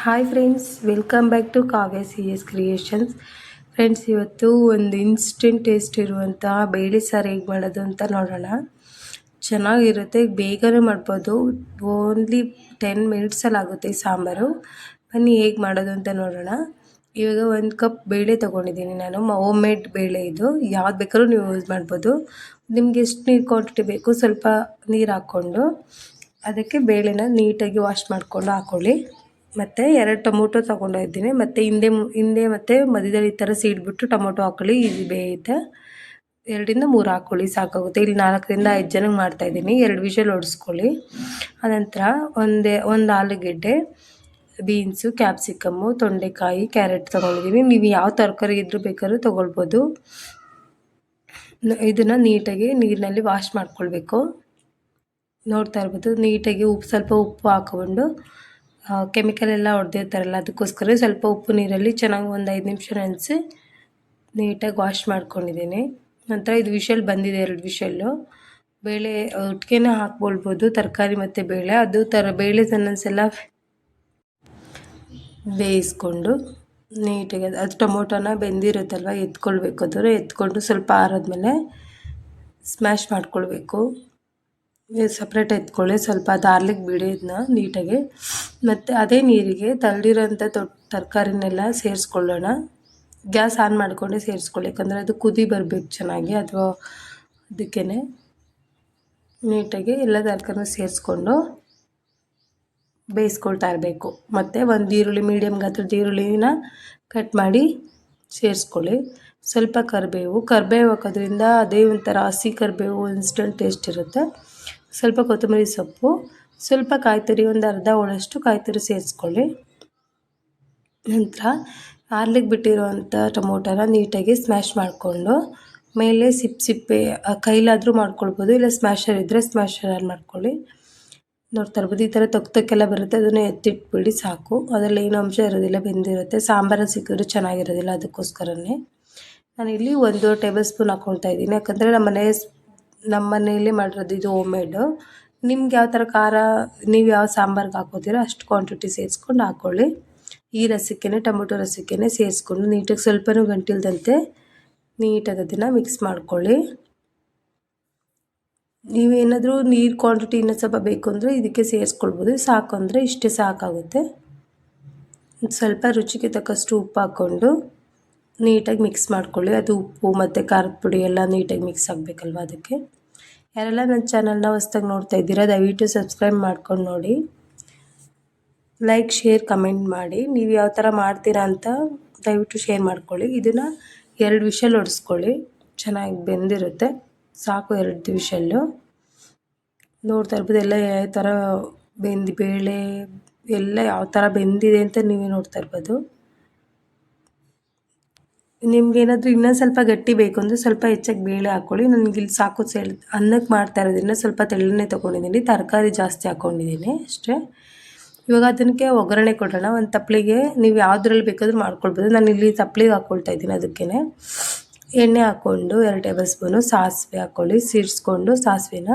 Hi friends, welcome back to Kavya C S creations. Friends, ಇವತ್ತು ಒಂದು instant taste ಇರುವಂಥ ಬೇಳೆ ಸಾರು ಹೇಗೆ ಮಾಡೋದು ಅಂತ ನೋಡೋಣ. ಚೆನ್ನಾಗಿರುತ್ತೆ, ಬೇಗನೆ ಮಾಡ್ಬೋದು. ಓನ್ಲಿ 10 ಮಿನಿಟ್ಸಲ್ಲಿ ಆಗುತ್ತೆ ಈ ಸಾಂಬಾರು. ಬನ್ನಿ ಹೇಗೆ ಮಾಡೋದು ಅಂತ ನೋಡೋಣ. ಇವಾಗ 1 ಕಪ್ ಬೇಳೆ ತೊಗೊಂಡಿದ್ದೀನಿ ನಾನು. ಹೋಮ್ ಮೇಡ್ ಬೇಳೆ ಇದು. ಯಾವ್ದು ಬೇಕಾದ್ರೂ ನೀವು ಯೂಸ್ ಮಾಡ್ಬೋದು. ನಿಮ್ಗೆ ಎಷ್ಟು ನೀರು ಕ್ವಾಂಟಿಟಿ ಬೇಕು ಸ್ವಲ್ಪ ನೀರು ಹಾಕ್ಕೊಂಡು ಅದಕ್ಕೆ ಬೇಳೆನ ನೀಟಾಗಿ ವಾಶ್ ಮಾಡ್ಕೊಂಡು ಹಾಕ್ಕೊಳ್ಳಿ. ಮತ್ತು 2 ಟೊಮೊಟೊ ತೊಗೊಂಡಿದ್ದೀನಿ. ಮತ್ತು ಹಿಂದೆ ಮತ್ತು ಮಧ್ಯದಲ್ಲಿ ಈ ಥರ ಸೀಡ್ಬಿಟ್ಟು ಟೊಮೊಟೊ ಹಾಕ್ಕೊಳ್ಳಿ, ಇದು ಬೇಯುತ್ತೆ. 2ರಿಂದ 3 ಹಾಕ್ಕೊಳ್ಳಿ ಸಾಕಾಗುತ್ತೆ. ಇಲ್ಲಿ 4ರಿಂದ 5 ಜನಕ್ಕೆ ಮಾಡ್ತಾಯಿದ್ದೀನಿ. 2 ವಿಷಲ್ ಹೊಡೆಸ್ಕೊಳ್ಳಿ. ಆನಂತರ ಒಂದು ಆಲೂಗೆಡ್ಡೆ, ಬೀನ್ಸು, ಕ್ಯಾಪ್ಸಿಕಮ್ಮು, ತೊಂಡೆಕಾಯಿ, ಕ್ಯಾರೆಟ್ ತೊಗೊಂಡಿದ್ದೀನಿ. ನೀವು ಯಾವ ತರಕಾರಿ ಇದ್ರೂ ಬೇಕಾದ್ರೂ ತೊಗೊಳ್ಬೋದು. ಇದನ್ನು ನೀಟಾಗಿ ನೀರಿನಲ್ಲಿ ವಾಶ್ ಮಾಡ್ಕೊಳ್ಬೇಕು. ನೋಡ್ತಾ ಇರ್ಬೋದು, ನೀಟಾಗಿ ಸ್ವಲ್ಪ ಉಪ್ಪು ಹಾಕ್ಕೊಂಡು ಕೆಮಿಕಲ್ ಎಲ್ಲ ಹೊಡೆದಿರ್ತಾರಲ್ಲ ಅದಕ್ಕೋಸ್ಕರ ಸ್ವಲ್ಪ ಉಪ್ಪು ನೀರಲ್ಲಿ ಚೆನ್ನಾಗಿ ಒಂದು 5 ನಿಮಿಷ ನೆನೆಸಿ ನೀಟಾಗಿ ವಾಶ್ ಮಾಡ್ಕೊಂಡಿದ್ದೀನಿ. ನಂತರ ಇದು ವಿಷಲ್ ಬಂದಿದೆ, 2 ವಿಷಲ್ಲು. ಬೇಳೆ ಒಟ್ಟಿಗೆ ಹಾಕ್ಕೊಳ್ಬೋದು, ತರಕಾರಿ ಮತ್ತು ಬೇಳೆ. ಅದು ಬೇಳೆ ಸಣ್ಣಸೆಲ್ಲ ಬೇಯಿಸ್ಕೊಂಡು ನೀಟಾಗಿ ಅದು ಟೊಮೊಟೊನ ಬೆಂದಿರುತ್ತಲ್ವ ಎತ್ಕೊಳ್ಬೇಕು. ಅದನ್ನು ಎತ್ಕೊಂಡು ಸ್ವಲ್ಪ ಆರಿದ್ಮೇಲೆ ಸ್ಮ್ಯಾಶ್ ಮಾಡ್ಕೊಳ್ಬೇಕು. ಸಪ್ರೇಟ್ ಎತ್ಕೊಳ್ಳಿ, ಸ್ವಲ್ಪ ಅದು ಆರ್ಲಿಕ್ಕೆ ಬಿಡಿ ಇದನ್ನ ನೀಟಾಗಿ. ಮತ್ತು ಅದೇ ನೀರಿಗೆ ತಳ್ಳಿರೋಂಥ ತರಕಾರಿನೆಲ್ಲ ಸೇರಿಸ್ಕೊಳ್ಳೋಣ. ಗ್ಯಾಸ್ ಆನ್ ಮಾಡಿಕೊಂಡೆ ಸೇರಿಸ್ಕೊಳ್ಳಿ, ಯಾಕಂದರೆ ಅದು ಕುದಿ ಬರಬೇಕು ಚೆನ್ನಾಗಿ. ಅಥವಾ ಅದಕ್ಕೇ ನೀಟಾಗಿ ಎಲ್ಲ ತರಕಾರಿನೂ ಸೇರಿಸ್ಕೊಂಡು ಬೇಯಿಸ್ಕೊಳ್ತಾ ಇರಬೇಕು. ಮತ್ತು ಒಂದು ಈರುಳ್ಳಿ, ಮೀಡಿಯಮ್ ಗಾತ್ರದ ಈರುಳ್ಳಿನ ಕಟ್ ಮಾಡಿ ಸೇರಿಸ್ಕೊಳ್ಳಿ. ಸ್ವಲ್ಪ ಕರಿಬೇವು ಹಾಕೋದ್ರಿಂದ ಅದೇ ಒಂಥರ ಹಸಿ ಕರಿಬೇವು ಇನ್ಸ್ಟೆಂಟ್ ಟೇಸ್ಟ್ ಇರುತ್ತೆ. ಸ್ವಲ್ಪ ಕೊತ್ತಂಬರಿ ಸೊಪ್ಪು, ಸ್ವಲ್ಪ ಕಾಯಿ ತುರಿ, ಒಂದು ಅರ್ಧ ಹೋಳಷ್ಟು ಕಾಯಿ ತುರಿ ಸೇರಿಸ್ಕೊಳ್ಳಿ. ನಂತರ ಆರ್ಲಿಕ್ಕೆ ಬಿಟ್ಟಿರುವಂಥ ಟೊಮೊಟೊನ ನೀಟಾಗಿ ಸ್ಮ್ಯಾಶ್ ಮಾಡಿಕೊಂಡು ಮೇಲೆ ಸಿಪ್ಪೆ ಕೈಲಾದರೂ ಮಾಡ್ಕೊಳ್ಬೋದು, ಇಲ್ಲ ಸ್ಮ್ಯಾಶರ್ ಇದ್ದರೆ ಸ್ಮ್ಯಾಶರಲ್ಲಿ ಮಾಡ್ಕೊಳ್ಳಿ. ನೋಡ್ತಾ ಇರ್ಬೋದು, ಈ ಥರ ತೊಕ್ಕೆಲ್ಲ ಬರುತ್ತೆ, ಅದನ್ನು ಎತ್ತಿಟ್ಬಿಡಿ ಸಾಕು. ಅದರಲ್ಲಿ ಏನು ಅಂಶ ಇರೋದಿಲ್ಲ, ಬೆಂದಿರುತ್ತೆ. ಸಾಂಬಾರು ಸಿಕ್ಕಿದ್ರೆ ಚೆನ್ನಾಗಿರೋದಿಲ್ಲ, ಅದಕ್ಕೋಸ್ಕರನೇ ನಾನಿಲ್ಲಿ 1 ಟೇಬಲ್ ಸ್ಪೂನ್ ಹಾಕ್ಕೊಳ್ತಾ ಇದ್ದೀನಿ. ಯಾಕಂದರೆ ನಮ್ಮ ಮನೆಯಲ್ಲೇ ಮಾಡಿರೋದು ಇದು ಹೋಮ್ ಮೇಡು. ನಿಮ್ಗೆ ಯಾವ ಥರ ಖಾರ ನೀವು ಯಾವ ಸಾಂಬಾರ್ಗೆ ಹಾಕೋತೀರೋ ಅಷ್ಟು ಕ್ವಾಂಟಿಟಿ ಸೇರಿಸ್ಕೊಂಡು ಹಾಕ್ಕೊಳ್ಳಿ. ಈ ರಸಕ್ಕೇ, ಟೊಮೊಟೊ ರಸಕ್ಕೇ ಸೇರಿಸ್ಕೊಂಡು ನೀಟಾಗಿ ಸ್ವಲ್ಪನೂ ಗಂಟಿಲ್ದಂತೆ ನೀಟಾಗಿ ಅದನ್ನು ಮಿಕ್ಸ್ ಮಾಡ್ಕೊಳ್ಳಿ. ನೀವೇನಾದರೂ ನೀರು ಕ್ವಾಂಟಿಟಿ ಇನ್ನೂ ಸ್ವಲ್ಪ ಬೇಕು ಅಂದರೆ ಇದಕ್ಕೆ ಸೇರಿಸ್ಕೊಳ್ಬೋದು. ಸಾಕು ಅಂದರೆ ಇಷ್ಟೇ ಸಾಕಾಗುತ್ತೆ. ಸ್ವಲ್ಪ ರುಚಿಗೆ ತಕ್ಕಷ್ಟು ಉಪ್ಪು ಹಾಕ್ಕೊಂಡು ನೀಟಾಗಿ ಮಿಕ್ಸ್ ಮಾಡ್ಕೊಳ್ಳಿ. ಅದು ಉಪ್ಪು ಮತ್ತು ಖಾರದ ಪುಡಿ ಎಲ್ಲ ನೀಟಾಗಿ ಮಿಕ್ಸ್ ಆಗಬೇಕಲ್ವ, ಅದಕ್ಕೆ. ಯಾರೆಲ್ಲ ನನ್ನ ಚಾನಲ್ನ ಹೊಸ್ದಾಗಿ ನೋಡ್ತಾ ಇದ್ದೀರಾ ದಯವಿಟ್ಟು ಸಬ್ಸ್ಕ್ರೈಬ್ ಮಾಡ್ಕೊಂಡು ನೋಡಿ. ಲೈಕ್, ಶೇರ್, ಕಮೆಂಟ್ ಮಾಡಿ. ನೀವು ಯಾವ ಥರ ಮಾಡ್ತೀರಾ ಅಂತ ದಯವಿಟ್ಟು ಶೇರ್ ಮಾಡ್ಕೊಳ್ಳಿ. ಇದನ್ನು 2 ವಿಷಲ್ ಹೊಡೆಸ್ಕೊಳ್ಳಿ, ಚೆನ್ನಾಗಿ ಬೆಂದಿರುತ್ತೆ. ಸಾಕು 2 ವಿಷಲ್ಲು. ನೋಡ್ತಾ ಇರ್ಬೋದು ಎಲ್ಲ ಯಾವ ಥರ ಬೇಳೆ ಎಲ್ಲ ಯಾವ ಥರ ಬೆಂದಿದೆ ಅಂತ ನೀವೇ ನೋಡ್ತಾ ಇರ್ಬೋದು. ನಿಮ್ಗೇನಾದರೂ ಇನ್ನೂ ಸ್ವಲ್ಪ ಗಟ್ಟಿ ಬೇಕು ಅಂದರೆ ಸ್ವಲ್ಪ ಹೆಚ್ಚಾಗಿ ಬೇಳೆ ಹಾಕ್ಕೊಳ್ಳಿ. ನನಗಿಲ್ಲಿ ಸಾಕು ಅನ್ನಕ್ಕೆ ಮಾಡ್ತಾ ಇರೋದ್ರಿಂದ ಸ್ವಲ್ಪ ತೆಳ್ಳನೆ ತೊಗೊಂಡಿದ್ದೀನಿ, ತರಕಾರಿ ಜಾಸ್ತಿ ಹಾಕ್ಕೊಂಡಿದ್ದೀನಿ ಅಷ್ಟೇ. ಇವಾಗ ಅದಕ್ಕೆ ಒಗ್ಗರಣೆ ಕೊಡೋಣ. ಒಂದು ತಪ್ಪಲಿಗೆ ನೀವು ಯಾವುದ್ರಲ್ಲಿ ಬೇಕಾದರೂ ಮಾಡ್ಕೊಳ್ಬೋದು. ನಾನು ಇಲ್ಲಿ ತಪ್ಪಲಿಗೆ ಹಾಕ್ಕೊಳ್ತಾ ಇದ್ದೀನಿ. ಅದಕ್ಕೇ ಎಣ್ಣೆ ಹಾಕ್ಕೊಂಡು 2 ಟೇಬಲ್ ಸ್ಪೂನು ಸಾಸಿವೆ ಹಾಕ್ಕೊಳ್ಳಿ. ಸಿಡಿಸ್ಕೊಂಡು ಸಾಸಿವೆನ,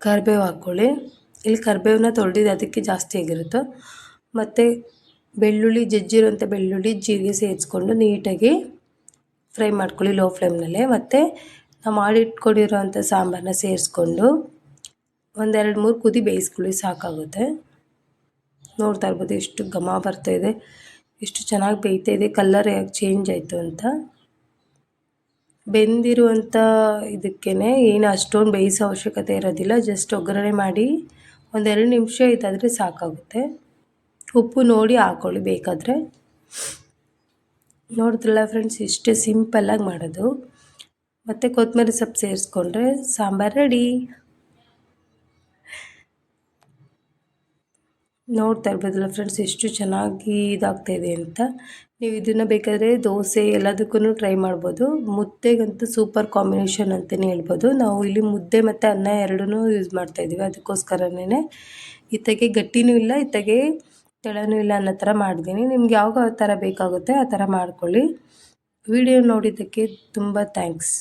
ಕರಿಬೇವು ಹಾಕ್ಕೊಳ್ಳಿ. ಇಲ್ಲಿ ಕರಿಬೇವನ್ನ ತೊಳೆದಿದ್ದು ಅದಕ್ಕೆ ಜಾಸ್ತಿ ಆಗಿರುತ್ತೆ. ಮತ್ತು ಬೆಳ್ಳುಳ್ಳಿ, ಜಜ್ಜಿರುವಂಥ ಬೆಳ್ಳುಳ್ಳಿ, ಜೀರಿಗೆ ಸೇರಿಸ್ಕೊಂಡು ನೀಟಾಗಿ ಫ್ರೈ ಮಾಡ್ಕೊಳ್ಳಿ ಲೋ ಫ್ಲೇಮ್ನಲ್ಲೇ. ಮತ್ತು ನಾವು ಮಾಡಿಟ್ಕೊಂಡಿರೋವಂಥ ಸಾಂಬಾರನ್ನ ಸೇರಿಸ್ಕೊಂಡು 1-2-3 ಕುದಿ ಬೇಯಿಸ್ಕೊಳ್ಳಿ, ಸಾಕಾಗುತ್ತೆ. ನೋಡ್ತಾ ಇರ್ಬೋದು ಎಷ್ಟು ಘಮ ಬರ್ತಾಯಿದೆ, ಎಷ್ಟು ಚೆನ್ನಾಗಿ ಬೇಯ್ತಾ ಇದೆ, ಕಲ್ಲರ್ ಯಾಕೆ ಚೇಂಜ್ ಆಯಿತು ಅಂತ. ಬೆಂದಿರುವಂಥ ಇದಕ್ಕೇ ಏನು ಅಷ್ಟೊಂದು ಬೇಯಿಸೋ ಅವಶ್ಯಕತೆ ಇರೋದಿಲ್ಲ. ಜಸ್ಟ್ ಒಗ್ಗರಣೆ ಮಾಡಿ 1-2 ನಿಮಿಷ ಇದಾದರೆ ಸಾಕಾಗುತ್ತೆ. ಉಪ್ಪು ನೋಡಿ ಹಾಕ್ಕೊಳ್ಳಿ ಬೇಕಾದರೆ. ನೋಡಿದ್ರಲ್ಲ ಫ್ರೆಂಡ್ಸ್, ಇಷ್ಟೇ ಸಿಂಪಲ್ಲಾಗಿ ಮಾಡೋದು. ಮತ್ತು ಕೊತ್ತಂಬರಿ ಸೊಪ್ಪು ಸೇರಿಸ್ಕೊಂಡ್ರೆ ಸಾಂಬಾರು ರೆಡಿ. ನೋಡ್ತಾ ಇರ್ಬೋದಲ್ಲ ಫ್ರೆಂಡ್ಸ್, ಎಷ್ಟು ಚೆನ್ನಾಗಿ ಇದಾಗ್ತಾಯಿದೆ ಅಂತ. ನೀವು ಇದನ್ನು ಬೇಕಾದರೆ ದೋಸೆ ಎಲ್ಲದಕ್ಕೂ ಟ್ರೈ ಮಾಡ್ಬೋದು. ಮುದ್ದೆಗಂತೂ ಸೂಪರ್ ಕಾಂಬಿನೇಷನ್ ಅಂತಲೇ ಹೇಳ್ಬೋದು. ನಾವು ಇಲ್ಲಿ ಮುದ್ದೆ ಮತ್ತು ಅನ್ನ ಎರಡೂ ಯೂಸ್ ಮಾಡ್ತಾಯಿದ್ದೀವಿ. ಅದಕ್ಕೋಸ್ಕರನೇ ಇತ್ತಾಗೆ ಗಟ್ಟಿನೂ ಇಲ್ಲ, ಇತ್ತಾಗೆ ತೆಳನೂ ಇಲ್ಲ ಅನ್ನೋ ಥರ ಮಾಡಿದ್ದೀನಿ. ನಿಮ್ಗೆ ಯಾವ ಥರ ಬೇಕಾಗುತ್ತೆ ಆ ಥರ ಮಾಡ್ಕೊಳ್ಳಿ. ವಿಡಿಯೋ ನೋಡಿದ್ದಕ್ಕೆ ತುಂಬ ಥ್ಯಾಂಕ್ಸ್.